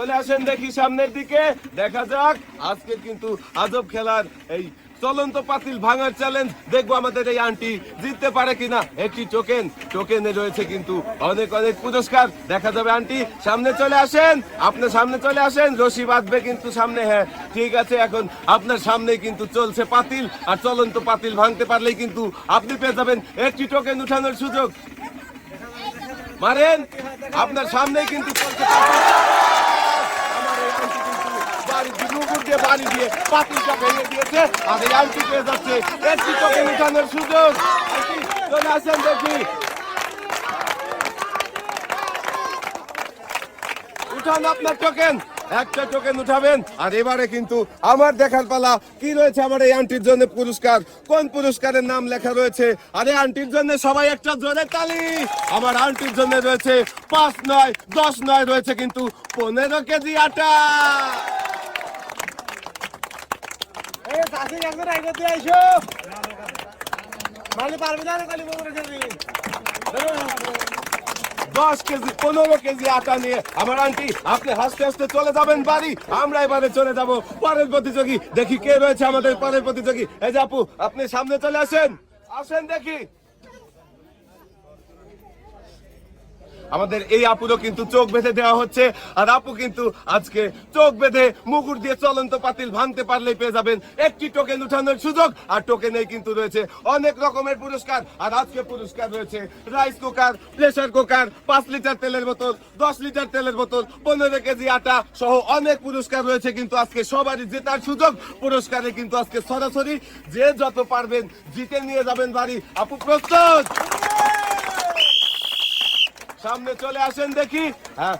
চলে আসেন দেখি সামনের দিকে, দেখা যাক আজকে কিন্তু আজব খেলার এই চলন্ত পাতিল ভাঙার চ্যালেঞ্জ দেখবো আমাদের এই আন্টি জিততে পারে কিনা। একটি টোকেনে রয়েছে কিন্তু অনেক অনেক পুরস্কার, দেখা যাবে। আন্টি সামনে চলে আসেন, আপনি সামনে চলে আসেন, রশি বাঁধবে কিন্তু সামনে। হ্যাঁ ঠিক আছে, এখন আপনার সামনেই কিন্তু চলছে পাতিল, আর চলন্ত পাতিল ভাঙতে পারলেই কিন্তু আপনি পেয়ে যাবেন একটি টোকেন উঠানোর সুযোগ। মারেন, আপনার সামনেই কিন্তু চলছে বাড়ি দিয়ে পাতিলটা ভেঙে দিয়েছে, আর এই আন্টি পেয়ে যাচ্ছে একটি টোকেন উঠানোর সুযোগ। চলে আসেন দেখি, উঠান আপনার টোকেন, একটা টোকেন উঠাবেন। আর এবারে কিন্তু আমার দেখার পালা, কি রয়েছে আমার এই আন্টির জন্য পুরস্কার, কোন পুরস্কারের নাম লেখা রয়েছে। আরে আন্টির জন্য সবাই একটা জোরে তালি। আমার আন্টির জন্য রয়েছে 5 নয় 10 নয়, রয়েছে কিন্তু 15 কেজি আটা। দশ কেজি 15 কেজি আটা নিয়ে আমার আন্টি আপনি হাসতে হাসতে চলে যাবেন বাড়ি। আমরা এবারে চলে যাব পরের প্রতিযোগী, দেখি কে রয়েছে আমাদের পরের প্রতিযোগী। এই যে আপু, আপনি সামনে চলে আসেন, আসেন দেখি। আমাদের এই আপুরও কিন্তু চোখ বেঁধে দেওয়া হচ্ছে, আর আপু কিন্তু আজকে চোখ বেঁধে মুগুর দিয়ে চলন্ত পাতিল ভাঙতে পারলেই পেয়ে যাবেন একটি টোকেন উঠানোর সুযোগ। আর টোকেনে কিন্তু রয়েছে অনেক রকমের পুরস্কার, আর আজকে পুরস্কার রয়েছে rice cooker, pressure cooker, 5 litre তেলের বোতল, 10 লিটার তেলের বোতল, 15 কেজি আটা সহ অনেক পুরস্কার রয়েছে। কিন্তু আজকে সবারই জেতার সুযোগ, পুরস্কারে কিন্তু আজকে সরাসরি যে যত পারবেন জিতে নিয়ে যাবেন বাড়ি। আপু প্রস্তুত? সামনে চলে আসেন দেখি। হ্যাঁ,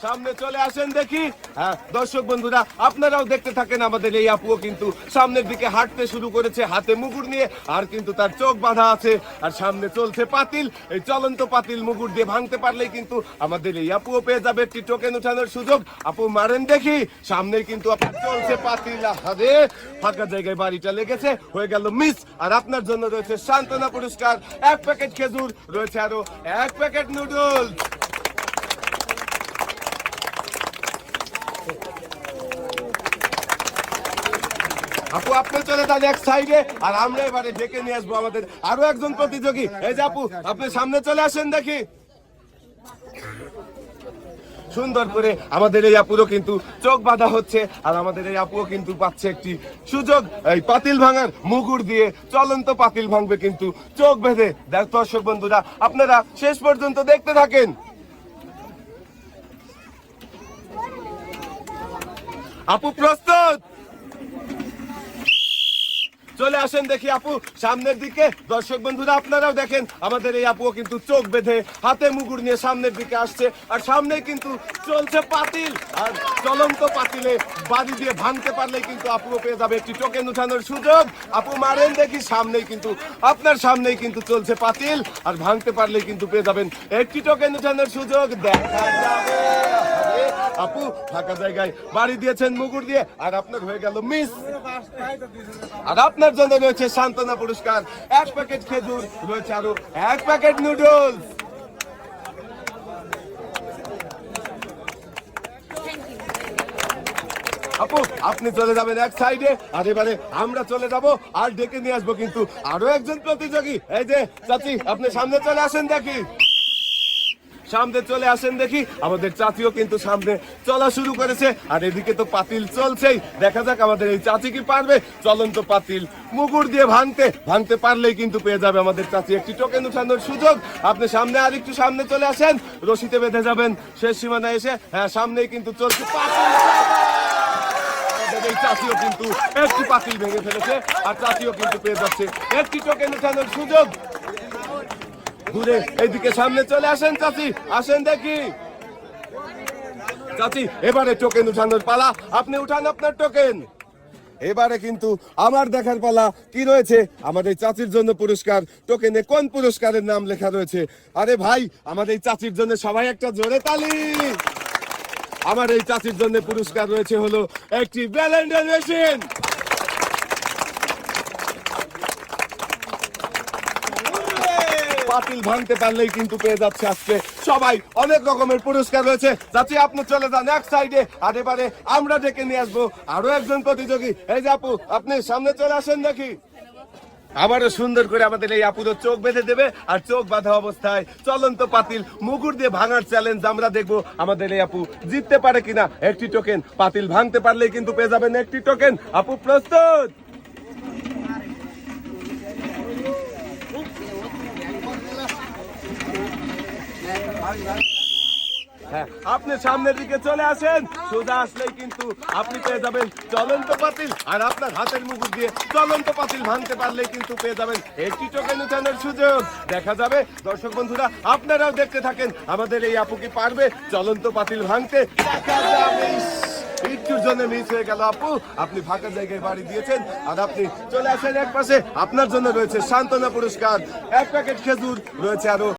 সামনে চলে আসেন দেখি। হ্যাঁ দর্শক বন্ধুরা, আপনারাও দেখতে থাকেন, আমাদের এই আপুও কিন্তু সামনের দিকে হাঁটতে শুরু করেছে হাতে মুগুর নিয়ে, আর কিন্তু তার চোখ বাঁধা আছে, আর সামনে চলছে পাতিল। এই চলন্ত পাতিল মুগুর দিয়ে ভাঙতে পারলেই কিন্তু আমাদের এই আপুও পেয়ে যাবে একটি টোকেন উঠানোর সুযোগ। আপু মারেন দেখি, সামনেই কিন্তু আপনার চলছে পাতিল। আরে ফাঁকা জায়গায় বাড়িটা লেগেছে, হয়ে গেল মিস। আর আপনার জন্য রয়েছে সান্ত্বনা পুরস্কার, 1 প্যাকেট খেজুর, রয়েছে আরো 1 প্যাকেট নুডলস। আপু আপনি চলে যান এক সাইডে, আর আমরা এবারে ডেকে নিয়ে আসবো আমাদের আরো একজন প্রতিযোগী। এই যে আপু, আপনি সামনে চলে আসেন দেখি। সুন্দর করে আমাদের এই আপুরও কিন্তু চোখ বাঁধা হচ্ছে, আর আমাদের এই আপুও কিন্তু পাচ্ছে একটি সুযোগ এই পাতিল ভাঙার। মুগুর দিয়ে চলন্ত পাতিল ভাঙবে কিন্তু চোখ বেঁধে। দর্শক বন্ধুরা, আপনারা শেষ পর্যন্ত দেখতে থাকেন। আপু প্রস্তুত? চলে আসেন দেখি আপু সামনের দিকে। দর্শক বন্ধুরা, আপনারাও দেখেন, আমাদের এই আপুও কিন্তু চোখ বেঁধে হাতে মুগুর নিয়ে সামনের দিকে আসছে, আর সামনে কিন্তু চলছে পাতিল, আর চলন্ত পাতিলে বাড়ি দিয়ে ভাঙতে পারলেই কিন্তু আপুও পেয়ে যাবে একটি টোকেন উঠানোর সুযোগ। আপু মারেন দেখি, সামনেই কিন্তু আপনার সামনেই কিন্তু চলছে পাতিল, আর ভাঙতে পারলেই কিন্তু পেয়ে যাবেন একটি টোকেন উঠানোর সুযোগ। দেখা যাবে। আপু ফাঁকা জায়গায় বাড়ি দিয়েছেন মুগুর দিয়ে, আর আপনার হয়ে গেল মিস। আর আপনার জন্য রয়েছে সান্ত্বনা পুরস্কার, 1 প্যাকেট খেজুর, রয়েছে আরো 1 প্যাকেট নুডলস। আপু আপনি চলে যাবেন এক সাইডে, আর এবারে আমরা চলে যাব আর ডেকে নিয়ে আসবো কিন্তু আরো একজন প্রতিযোগী। এই যে চাচি, আপনি সামনে চলে আসেন দেখি। সামনে চলে আসেন দেখি, আমাদের চাচিও কিন্তু সামনে চলা শুরু করেছে, আর এদিকে তো পাতিল চলছেই। দেখা যাক আমাদের এই চাচি কি পারবে চলন্ত পাতিল মুগুর দিয়ে ভাঙতে পারলেই কিন্তু পেয়ে যাবে আমাদের চাচি একটি টোকেন উঠানোর সুযোগ। আপনি সামনে আর একটু সামনে চলে আসেন, রশিতে বেঁধে যাবেন শেষ সীমানায় এসে। হ্যাঁ সামনেই কিন্তু চলছে পাতিল। এই চাচিও কিন্তু একটি পাতিল ভেঙে ফেলেছে, আর চাচিও কিন্তু পেয়ে যাচ্ছে একটি টোকেন উঠানোর সুযোগ। ঘুরে এইদিকে সামনে চলে আসেন চাচি, আসেন দেখি। চাচি এবারে টোকেন উঠানোর পালা, আপনি উঠান আপনার টোকেন। এবারে কিন্তু আমার দেখার পালা কি রয়েছে আমাদের চাচির জন্য পুরস্কার টোকেনে কোন পুরস্কারের নাম লেখা রয়েছে। আরে ভাই আমাদের এই চাচির জন্য সবাই একটা জোরে তালি। আমার এই চাচির জন্য পুরস্কার রয়েছে হলো একটি ব্লেন্ডার মেশিন। পাতিল ভাঙতে পারলেই কিন্তু পেয়ে যাচ্ছে আজকে সবাই অনেক রকমের পুরস্কার রয়েছে। চাচি আপনি চলে যান এক সাইডে, আর এবারে আমরা ডেকে নিয়ে আসবো আরো একজন প্রতিযোগী। এই যে আপু আপনি সামনে চলে আসেন দেখি। আবারও সুন্দর করে আমাদের এই আপুর চোখ বেঁধে দেবে, আর চোখ বাঁধা অবস্থায় চলন্ত পাতিল মুগুর দিয়ে ভাঙার চ্যালেঞ্জ আমরা দেখবো আমাদের এই আপু জিততে পারে কিনা। একটি টোকেন, পাতিল ভাঙতে পারলেই কিন্তু পেয়ে যাবেন একটি টোকেন। আপু প্রস্তুত? হ্যাঁ, আপনি সামনের দিকে চলে আসেন, সোজা আসলেই কিন্তু আপনি পেয়ে যাবেন চলন্ত পাতিল, আর আপনার হাতের মুকুট দিয়ে চলন্ত পাতিল ভাঙতে পারলেই কিন্তু পেয়ে যাবেন একটি টোকেন উঠানোর সুযোগ। দেখা যাবে দর্শক বন্ধুরা, আপনারাও দেখতে থাকেন আমাদের এই আপু কি পারবে চলন্ত পাতিল ভাঙতে। দেখা যাবে। একটুর জন্য মিস হয়ে গেল আপু, আপনি ফাঁকা জায়গায় বাড়ি দিয়েছেন। আর আপনি চলে আসেন এক পাশে, আপনার জন্য রয়েছে সান্ত্বনা পুরস্কার, এক প্যাকেট খেজুর রয়েছে, আরো